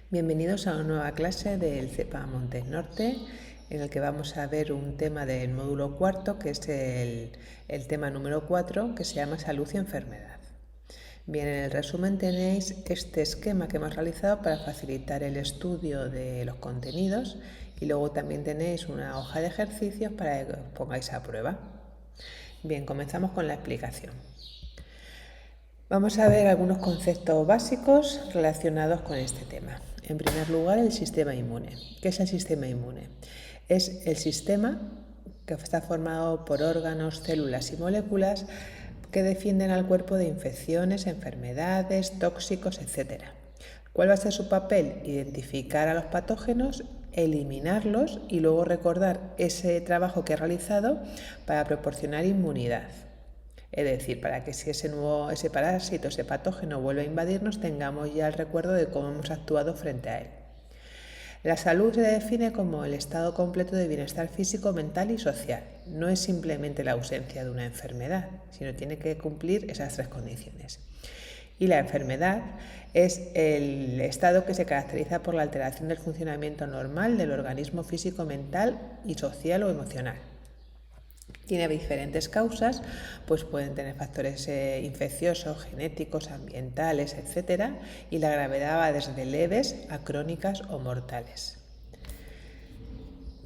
Bienvenidos a una nueva clase del CEPA Montes Norte, en el que vamos a ver un tema del módulo cuarto, que es el tema número 4, que se llama Salud y Enfermedad. Bien, en el resumen tenéis este esquema que hemos realizado para facilitar el estudio de los contenidos y luego también tenéis una hoja de ejercicios para que os pongáis a prueba. Bien, comenzamos con la explicación. Vamos a ver algunos conceptos básicos relacionados con este tema. En primer lugar, el sistema inmune. ¿Qué es el sistema inmune? Es el sistema que está formado por órganos, células y moléculas que defienden al cuerpo de infecciones, enfermedades, tóxicos, etc. ¿Cuál va a ser su papel? Identificar a los patógenos, eliminarlos y luego recordar ese trabajo que ha realizado para proporcionar inmunidad. Es decir, para que si ese parásito, ese patógeno vuelve a invadirnos, tengamos ya el recuerdo de cómo hemos actuado frente a él. La salud se define como el estado completo de bienestar físico, mental y social. No es simplemente la ausencia de una enfermedad, sino tiene que cumplir esas tres condiciones. Y la enfermedad es el estado que se caracteriza por la alteración del funcionamiento normal del organismo físico, mental y social o emocional. Tiene diferentes causas, pues pueden tener factores infecciosos, genéticos, ambientales, etc. Y la gravedad va desde leves a crónicas o mortales.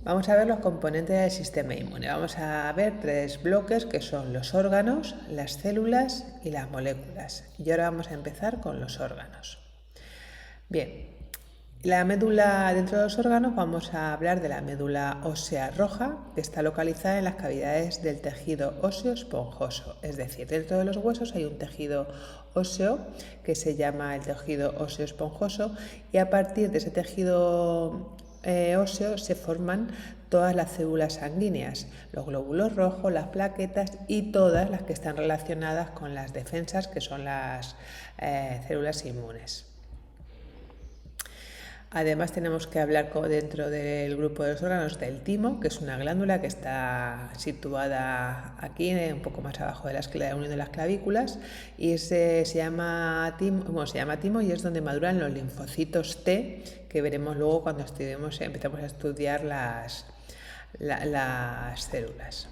Vamos a ver los componentes del sistema inmune. Vamos a ver tres bloques que son los órganos, las células y las moléculas. Y ahora vamos a empezar con los órganos. Bien. La médula, dentro de los órganos vamos a hablar de la médula ósea roja, que está localizada en las cavidades del tejido óseo esponjoso. Es decir, dentro de los huesos hay un tejido óseo que se llama el tejido óseo esponjoso y a partir de ese tejido óseo se forman todas las células sanguíneas, los glóbulos rojos, las plaquetas y todas las que están relacionadas con las defensas, que son las células inmunes. Además tenemos que hablar dentro del grupo de los órganos del timo, que es una glándula que está situada aquí, un poco más abajo de la unión de las clavículas, y se llama timo y es donde maduran los linfocitos T, que veremos luego cuando empezamos a estudiar las células.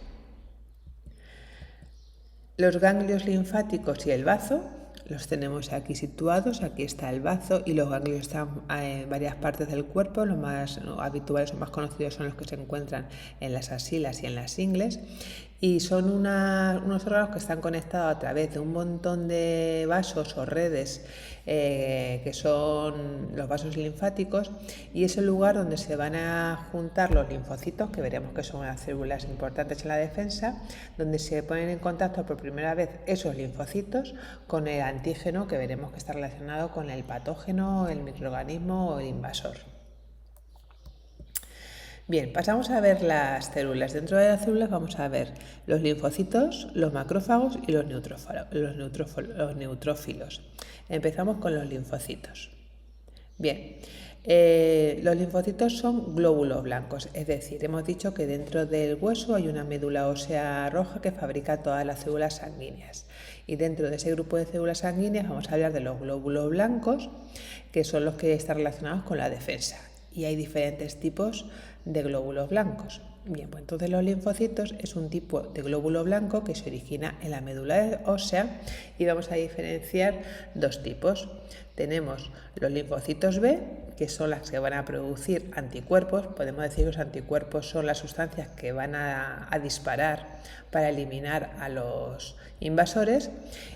Los ganglios linfáticos y el bazo los tenemos aquí situados. Aquí está el bazo y los ganglios están en varias partes del cuerpo. Los más habituales o más conocidos son los que se encuentran en las axilas y en las ingles, y son unos órganos que están conectados a través de un montón de vasos o redes que son los vasos linfáticos, y es el lugar donde se van a juntar los linfocitos, que veremos que son unas células importantes en la defensa, donde se ponen en contacto por primera vez esos linfocitos con el antígeno, que veremos que está relacionado con el patógeno, el microorganismo o el invasor. Bien, pasamos a ver las células. Dentro de las células vamos a ver los linfocitos, los macrófagos y los neutrófilos. Empezamos con los linfocitos. Bien, los linfocitos son glóbulos blancos, es decir, hemos dicho que dentro del hueso hay una médula ósea roja que fabrica todas las células sanguíneas. Y dentro de ese grupo de células sanguíneas vamos a hablar de los glóbulos blancos, que son los que están relacionados con la defensa. Y hay diferentes tipos de glóbulos blancos. Bien, pues entonces los linfocitos es un tipo de glóbulo blanco que se origina en la médula ósea, y vamos a diferenciar dos tipos. Tenemos los linfocitos B, que son las que van a producir anticuerpos. Podemos decir que los anticuerpos son las sustancias que van a disparar para eliminar a los invasores,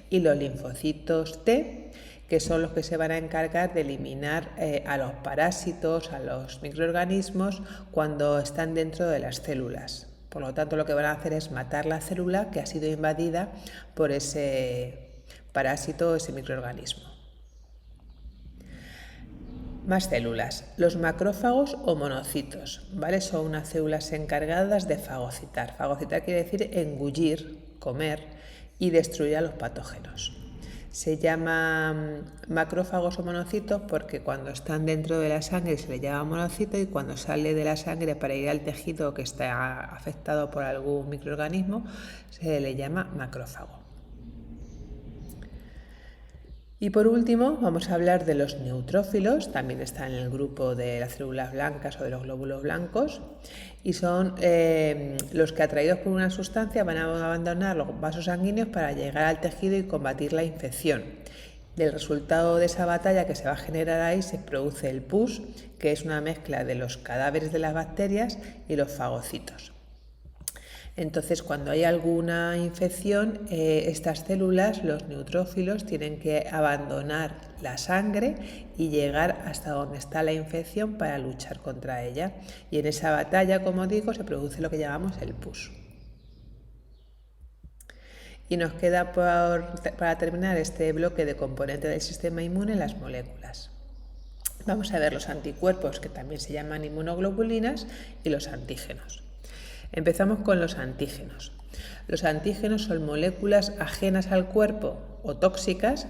y los linfocitos T, que son los que se van a encargar de eliminar a los parásitos, a los microorganismos cuando están dentro de las células. Por lo tanto, lo que van a hacer es matar la célula que ha sido invadida por ese parásito o ese microorganismo. Más células. Los macrófagos o monocitos, ¿vale? Son unas células encargadas de fagocitar. Fagocitar quiere decir engullir, comer y destruir a los patógenos. Se llaman macrófagos o monocitos porque cuando están dentro de la sangre se les llama monocito, y cuando sale de la sangre para ir al tejido que está afectado por algún microorganismo se le llama macrófago. Y por último vamos a hablar de los neutrófilos, también están en el grupo de las células blancas o de los glóbulos blancos, y son los que, atraídos por una sustancia, van a abandonar los vasos sanguíneos para llegar al tejido y combatir la infección. Del resultado de esa batalla que se va a generar ahí se produce el pus, que es una mezcla de los cadáveres de las bacterias y los fagocitos. Entonces, cuando hay alguna infección, estas células, los neutrófilos, tienen que abandonar la sangre y llegar hasta donde está la infección para luchar contra ella. Y en esa batalla, como digo, se produce lo que llamamos el pus. Y nos queda para terminar este bloque de componentes del sistema inmune, las moléculas. Vamos a ver los anticuerpos, que también se llaman inmunoglobulinas, y los antígenos. Empezamos con los antígenos. Los antígenos son moléculas ajenas al cuerpo o tóxicas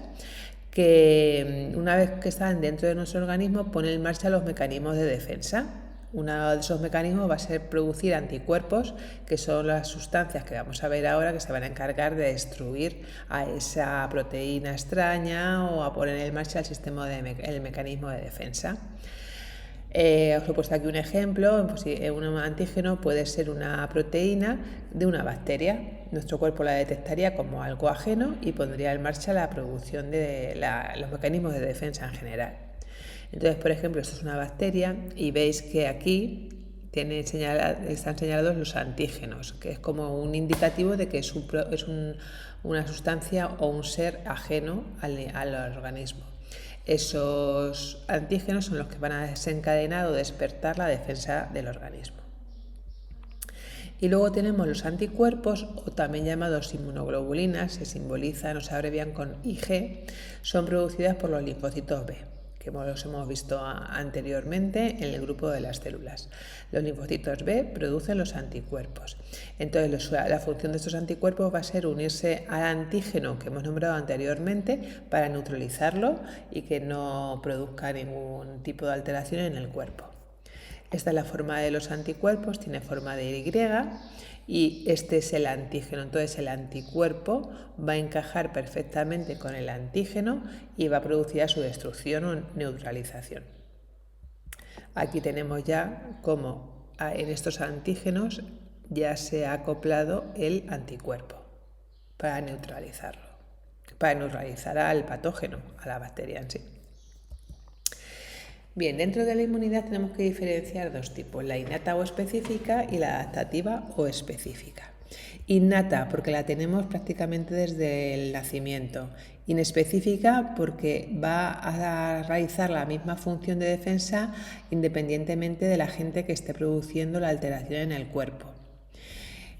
que, una vez que están dentro de nuestro organismo, ponen en marcha los mecanismos de defensa. Uno de esos mecanismos va a ser producir anticuerpos, que son las sustancias que vamos a ver ahora, que se van a encargar de destruir a esa proteína extraña o a poner en marcha el mecanismo de defensa. Os he puesto aquí un ejemplo. Pues, un antígeno puede ser una proteína de una bacteria. Nuestro cuerpo la detectaría como algo ajeno y pondría en marcha la producción de los mecanismos de defensa en general. Entonces, por ejemplo, esto es una bacteria y veis que aquí están señalados los antígenos, que es como un indicativo de que es una sustancia o un ser ajeno al organismo. Esos antígenos son los que van a desencadenar o despertar la defensa del organismo. Y luego tenemos los anticuerpos, o también llamados inmunoglobulinas, se simbolizan o se abrevian con IG, son producidas por los linfocitos B, que los hemos visto anteriormente en el grupo de las células. Los linfocitos B producen los anticuerpos. Entonces, la función de estos anticuerpos va a ser unirse al antígeno que hemos nombrado anteriormente para neutralizarlo y que no produzca ningún tipo de alteración en el cuerpo. Esta es la forma de los anticuerpos, tiene forma de Y y este es el antígeno. Entonces el anticuerpo va a encajar perfectamente con el antígeno y va a producir su destrucción o neutralización. Aquí tenemos ya cómo en estos antígenos ya se ha acoplado el anticuerpo para neutralizarlo, para neutralizar al patógeno, a la bacteria en sí. Bien, dentro de la inmunidad tenemos que diferenciar dos tipos, la innata o específica y la adaptativa o específica. Innata porque la tenemos prácticamente desde el nacimiento, inespecífica porque va a realizar la misma función de defensa independientemente del agente que esté produciendo la alteración en el cuerpo.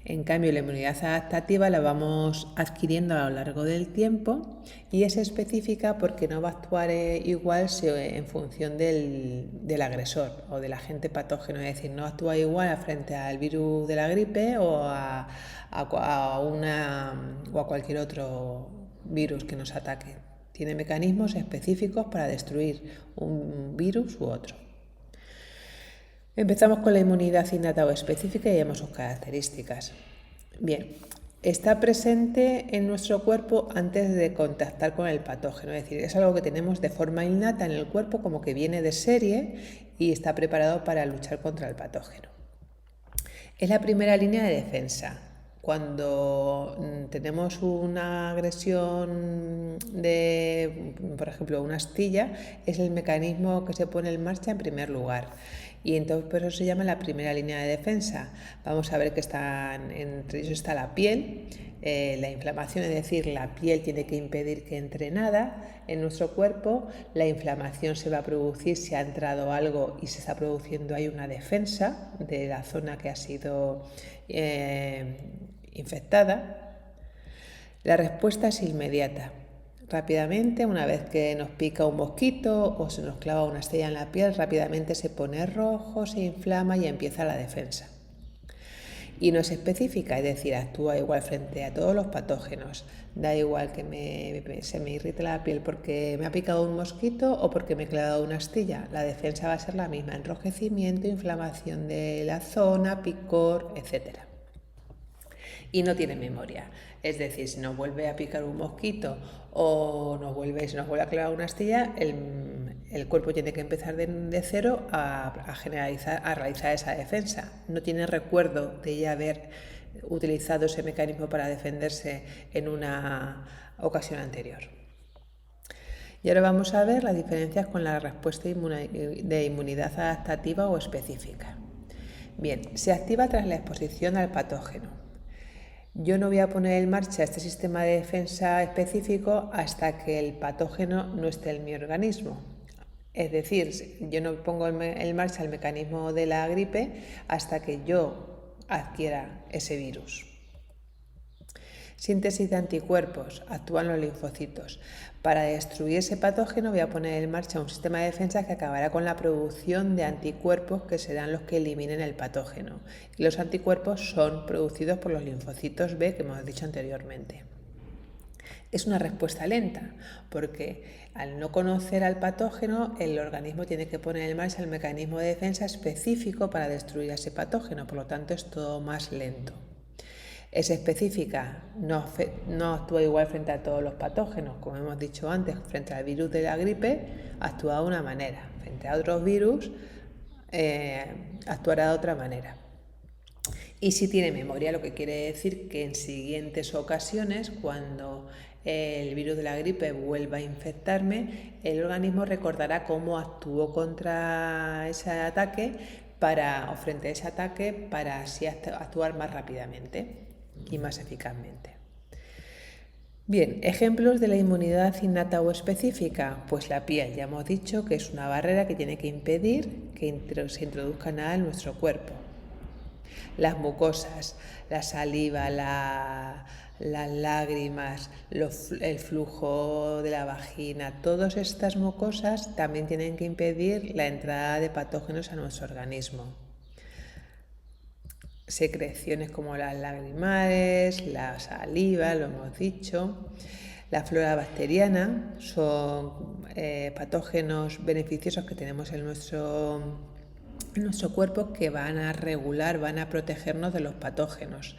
En cambio, la inmunidad adaptativa la vamos adquiriendo a lo largo del tiempo y es específica porque no va a actuar igual en función del agresor o del agente patógeno, es decir, no actúa igual frente al virus de la gripe o a cualquier otro virus que nos ataque. Tiene mecanismos específicos para destruir un virus u otro. Empezamos con la inmunidad innata o específica y vemos sus características. Bien, está presente en nuestro cuerpo antes de contactar con el patógeno, es decir, es algo que tenemos de forma innata en el cuerpo, como que viene de serie y está preparado para luchar contra el patógeno. Es la primera línea de defensa. Cuando tenemos una agresión por ejemplo, una astilla, es el mecanismo que se pone en marcha en primer lugar. Y entonces por eso se llama la primera línea de defensa. Vamos a ver que entre ellos está la piel, la inflamación, es decir, la piel tiene que impedir que entre nada en nuestro cuerpo. La inflamación se va a producir si ha entrado algo y se está produciendo ahí una defensa de la zona que ha sido infectada. La respuesta es inmediata. Rápidamente, una vez que nos pica un mosquito o se nos clava una astilla en la piel, rápidamente se pone rojo, se inflama y empieza la defensa. Y no es específica, es decir, actúa igual frente a todos los patógenos. Da igual que se me irrite la piel porque me ha picado un mosquito o porque me he clavado una astilla. La defensa va a ser la misma: enrojecimiento, inflamación de la zona, picor, etc. y no tiene memoria. Es decir, si nos vuelve a picar un mosquito o se nos vuelve a clavar una astilla, el cuerpo tiene que empezar de cero a realizar esa defensa. No tiene recuerdo de ya haber utilizado ese mecanismo para defenderse en una ocasión anterior. Y ahora vamos a ver las diferencias con la respuesta de inmunidad adaptativa o específica. Bien, se activa tras la exposición al patógeno. Yo no voy a poner en marcha este sistema de defensa específico hasta que el patógeno no esté en mi organismo. Es decir, yo no pongo en marcha el mecanismo de la gripe hasta que yo adquiera ese virus. Síntesis de anticuerpos. Actúan los linfocitos. Para destruir ese patógeno voy a poner en marcha un sistema de defensa que acabará con la producción de anticuerpos que serán los que eliminen el patógeno. Y los anticuerpos son producidos por los linfocitos B que hemos dicho anteriormente. Es una respuesta lenta porque al no conocer al patógeno el organismo tiene que poner en marcha el mecanismo de defensa específico para destruir ese patógeno, por lo tanto es todo más lento. Es específica, no actúa igual frente a todos los patógenos, como hemos dicho antes, frente al virus de la gripe actúa de una manera, frente a otros virus actuará de otra manera. Y si tiene memoria, lo que quiere decir que en siguientes ocasiones, cuando el virus de la gripe vuelva a infectarme, el organismo recordará cómo actuó contra ese ataque o frente a ese ataque para así actuar más rápidamente y más eficazmente. Bien, ejemplos de la inmunidad innata o específica, pues la piel, ya hemos dicho que es una barrera que tiene que impedir que se introduzca nada en nuestro cuerpo. Las mucosas, la saliva, las lágrimas, el flujo de la vagina, todas estas mucosas también tienen que impedir la entrada de patógenos a nuestro organismo. Secreciones como las lagrimales, la saliva, lo hemos dicho. La flora bacteriana son patógenos beneficiosos que tenemos en nuestro cuerpo que van a regular, van a protegernos de los patógenos.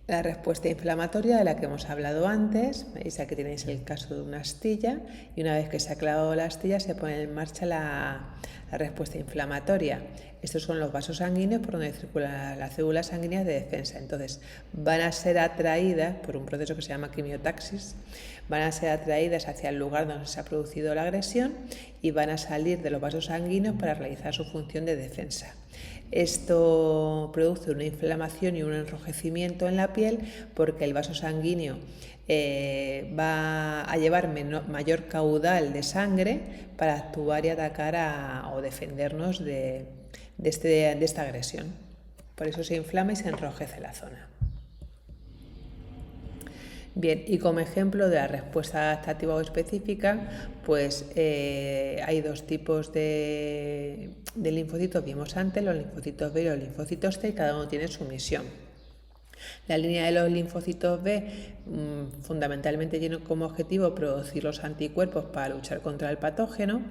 La respuesta inflamatoria de la que hemos hablado antes, veis aquí tenéis el caso de una astilla y una vez que se ha clavado la astilla se pone en marcha la respuesta inflamatoria. Estos son los vasos sanguíneos por donde circulan las células sanguíneas de defensa. Entonces van a ser atraídas por un proceso que se llama quimiotaxis, van a ser atraídas hacia el lugar donde se ha producido la agresión y van a salir de los vasos sanguíneos para realizar su función de defensa. Esto produce una inflamación y un enrojecimiento en la piel porque el vaso sanguíneo va a llevar mayor caudal de sangre para actuar y atacar o defendernos de esta agresión. Por eso se inflama y se enrojece la zona. Bien, y como ejemplo de la respuesta adaptativa o específica, pues hay dos tipos de linfocitos, vimos antes, los linfocitos B y los linfocitos T, y cada uno tiene su misión. La línea de los linfocitos B fundamentalmente tiene como objetivo producir los anticuerpos para luchar contra el patógeno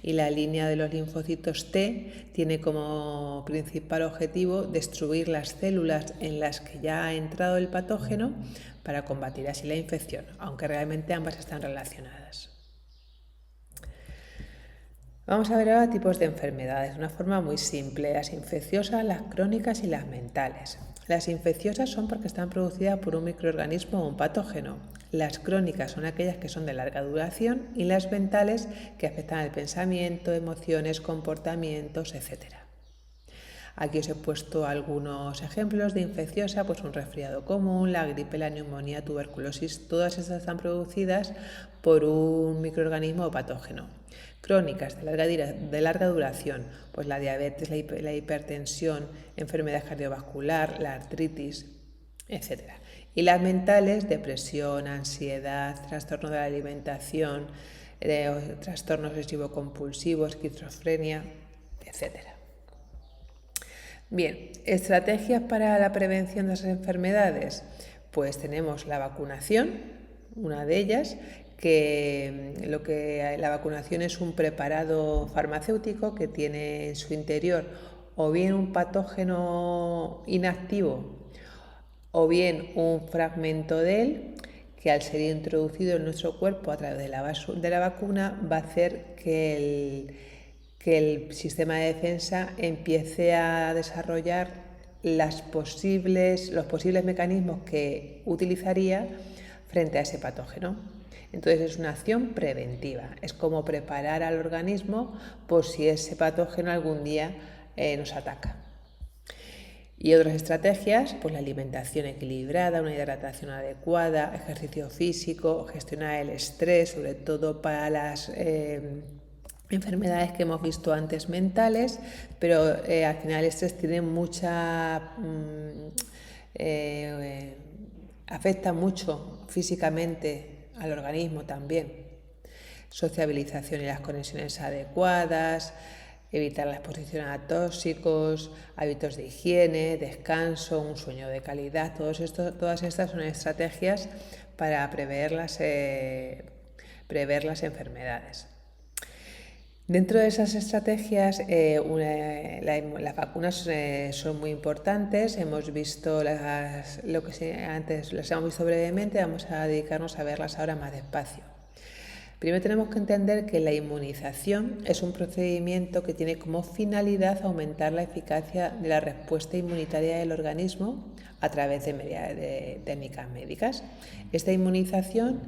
y la línea de los linfocitos T tiene como principal objetivo destruir las células en las que ya ha entrado el patógeno para combatir así la infección, aunque realmente ambas están relacionadas. Vamos a ver ahora tipos de enfermedades de una forma muy simple, las infecciosas, las crónicas y las mentales. Las infecciosas son porque están producidas por un microorganismo o un patógeno. Las crónicas son aquellas que son de larga duración y las mentales que afectan al pensamiento, emociones, comportamientos, etc. Aquí os he puesto algunos ejemplos de infecciosa, pues un resfriado común, la gripe, la neumonía, tuberculosis, todas estas están producidas por un microorganismo o patógeno. Crónicas de larga duración, pues la diabetes, la hipertensión, enfermedad cardiovascular, la artritis, etc. Y las mentales, depresión, ansiedad, trastorno de la alimentación, trastorno obsesivo-compulsivo, esquizofrenia, etc. Bien, estrategias para la prevención de esas enfermedades. Pues tenemos la vacunación, una de ellas, que la vacunación es un preparado farmacéutico que tiene en su interior o bien un patógeno inactivo o bien un fragmento de él que al ser introducido en nuestro cuerpo a través de la vacuna va a hacer que el sistema de defensa empiece a desarrollar los posibles mecanismos que utilizaría frente a ese patógeno. Entonces es una acción preventiva, es como preparar al organismo por si ese patógeno algún día nos ataca. Y otras estrategias, pues la alimentación equilibrada, una hidratación adecuada, ejercicio físico, gestionar el estrés, sobre todo para las enfermedades que hemos visto antes mentales, pero al final el estrés tiene afecta mucho físicamente al organismo también. Sociabilización y las conexiones adecuadas, evitar la exposición a tóxicos, hábitos de higiene, descanso, un sueño de calidad, todas estas son estrategias para prever las enfermedades. Dentro de esas estrategias, las vacunas son muy importantes. Hemos visto antes las hemos visto brevemente, vamos a dedicarnos a verlas ahora más despacio. Primero tenemos que entender que la inmunización es un procedimiento que tiene como finalidad aumentar la eficacia de la respuesta inmunitaria del organismo a través de técnicas médicas. Esta inmunización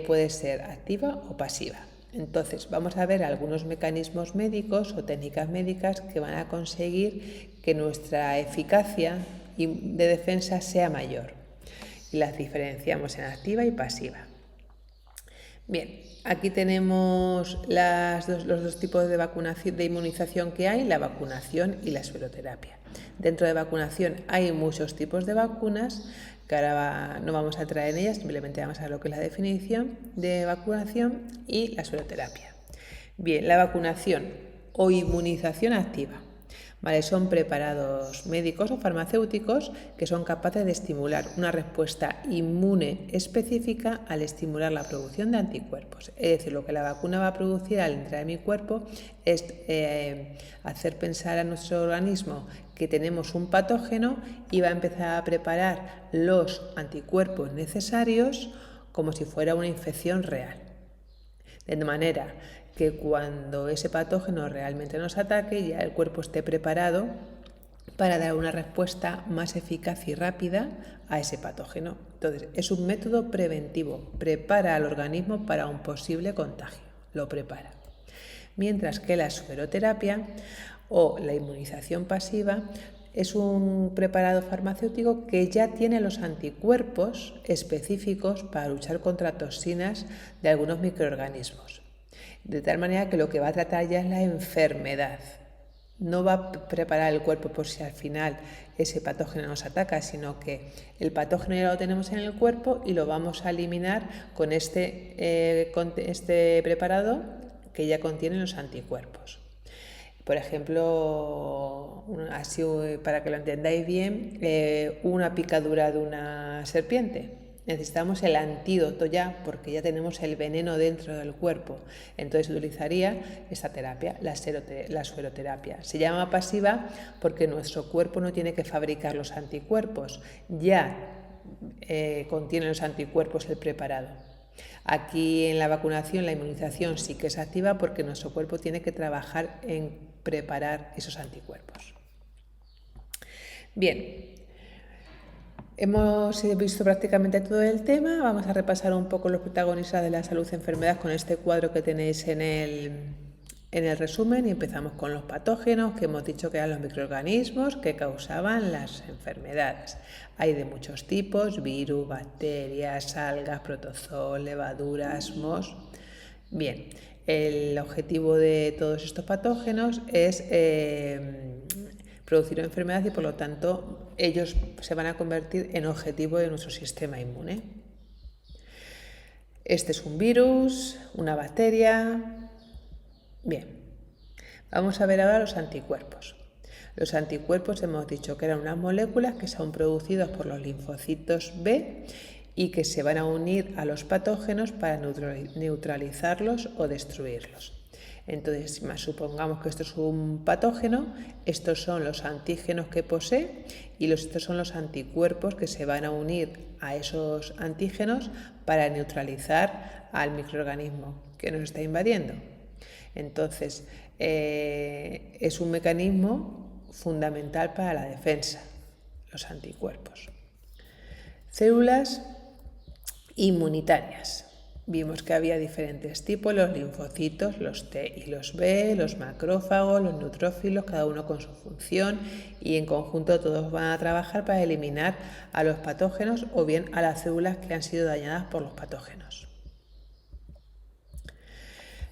puede ser activa o pasiva. Entonces, vamos a ver algunos mecanismos médicos o técnicas médicas que van a conseguir que nuestra eficacia de defensa sea mayor. Y las diferenciamos en activa y pasiva. Bien, aquí tenemos los dos tipos de inmunización que hay, la vacunación y la sueroterapia. Dentro de vacunación hay muchos tipos de vacunas, que ahora no vamos a entrar en ellas, simplemente vamos a ver lo que es la definición de vacunación y la sueroterapia. Bien, la vacunación o inmunización activa. ¿Vale? Son preparados médicos o farmacéuticos que son capaces de estimular una respuesta inmune específica al estimular la producción de anticuerpos. Es decir, lo que la vacuna va a producir al entrar en mi cuerpo es hacer pensar a nuestro organismo que tenemos un patógeno y va a empezar a preparar los anticuerpos necesarios como si fuera una infección real. De manera que cuando ese patógeno realmente nos ataque, ya el cuerpo esté preparado para dar una respuesta más eficaz y rápida a ese patógeno. Entonces, es un método preventivo, prepara al organismo para un posible contagio, lo prepara. Mientras que la sueroterapia o la inmunización pasiva es un preparado farmacéutico que ya tiene los anticuerpos específicos para luchar contra toxinas de algunos microorganismos. De tal manera que lo que va a tratar ya es la enfermedad. No va a preparar el cuerpo por si al final ese patógeno nos ataca, sino que el patógeno ya lo tenemos en el cuerpo y lo vamos a eliminar con este preparado que ya contiene los anticuerpos. Por ejemplo, así para que lo entendáis bien, una picadura de una serpiente. Necesitamos el antídoto ya, porque ya tenemos el veneno dentro del cuerpo. Entonces utilizaría esta terapia, la sueroterapia. Se llama pasiva porque nuestro cuerpo no tiene que fabricar los anticuerpos, ya contiene los anticuerpos el preparado. Aquí en la vacunación, la inmunización sí que es activa porque nuestro cuerpo tiene que trabajar en preparar esos anticuerpos. Bien. Hemos visto prácticamente todo el tema, vamos a repasar un poco los protagonistas de la salud-enfermedad con este cuadro que tenéis en el resumen y empezamos con los patógenos, que hemos dicho que eran los microorganismos que causaban las enfermedades. Hay de muchos tipos, virus, bacterias, algas, protozoos, levaduras, mohos. Bien, el objetivo de todos estos patógenos es producir enfermedad y por lo tanto ellos se van a convertir en objetivo de nuestro sistema inmune. Este es un virus, una bacteria. Bien, vamos a ver ahora los anticuerpos. Los anticuerpos hemos dicho que eran unas moléculas que son producidas por los linfocitos B y que se van a unir a los patógenos para neutralizarlos o destruirlos. Entonces, supongamos que esto es un patógeno, estos son los antígenos que posee y estos son los anticuerpos que se van a unir a esos antígenos para neutralizar al microorganismo que nos está invadiendo. Entonces, es un mecanismo fundamental para la defensa, los anticuerpos. Células inmunitarias. Vimos que había diferentes tipos, los linfocitos, los T y los B, los macrófagos, los neutrófilos, cada uno con su función, y en conjunto todos van a trabajar para eliminar a los patógenos o bien a las células que han sido dañadas por los patógenos.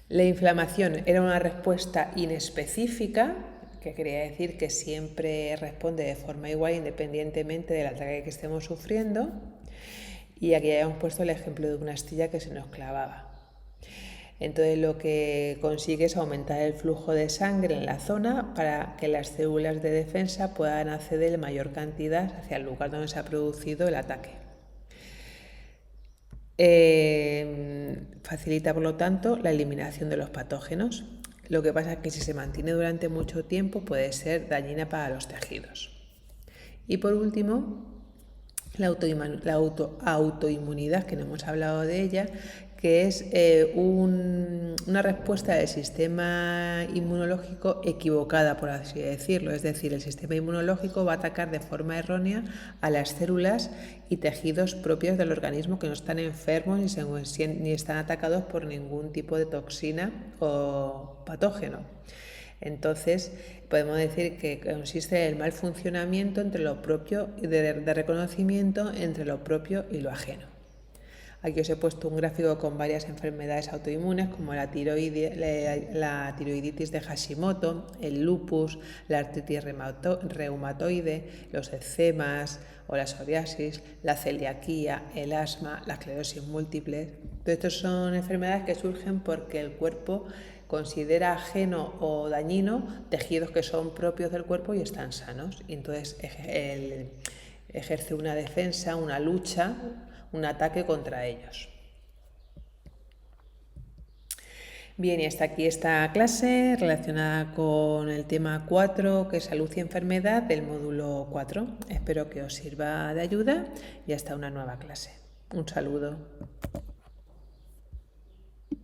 La inflamación era una respuesta inespecífica, que quería decir que siempre responde de forma igual independientemente del ataque que estemos sufriendo. Y aquí habíamos puesto el ejemplo de una astilla que se nos clavaba. Entonces lo que consigue es aumentar el flujo de sangre en la zona para que las células de defensa puedan acceder en mayor cantidad hacia el lugar donde se ha producido el ataque. Facilita, por lo tanto, la eliminación de los patógenos. Lo que pasa es que si se mantiene durante mucho tiempo puede ser dañina para los tejidos. Y por último, la autoinmunidad, que no hemos hablado de ella, que es una respuesta del sistema inmunológico equivocada, por así decirlo. Es decir, el sistema inmunológico va a atacar de forma errónea a las células y tejidos propios del organismo que no están enfermos ni están atacados por ningún tipo de toxina o patógeno. Entonces, podemos decir que consiste en el mal funcionamiento entre lo propio y de reconocimiento entre lo propio y lo ajeno. Aquí os he puesto un gráfico con varias enfermedades autoinmunes como la tiroiditis de Hashimoto, el lupus, la artritis reumatoide, los eczemas o la psoriasis, la celiaquía, el asma, la esclerosis múltiple. Todo esto son enfermedades que surgen porque el cuerpo considera ajeno o dañino tejidos que son propios del cuerpo y están sanos. Y entonces ejerce una defensa, una lucha, un ataque contra ellos. Bien, y hasta aquí esta clase relacionada con el tema 4, que es salud y enfermedad del módulo 4. Espero que os sirva de ayuda y hasta una nueva clase. Un saludo.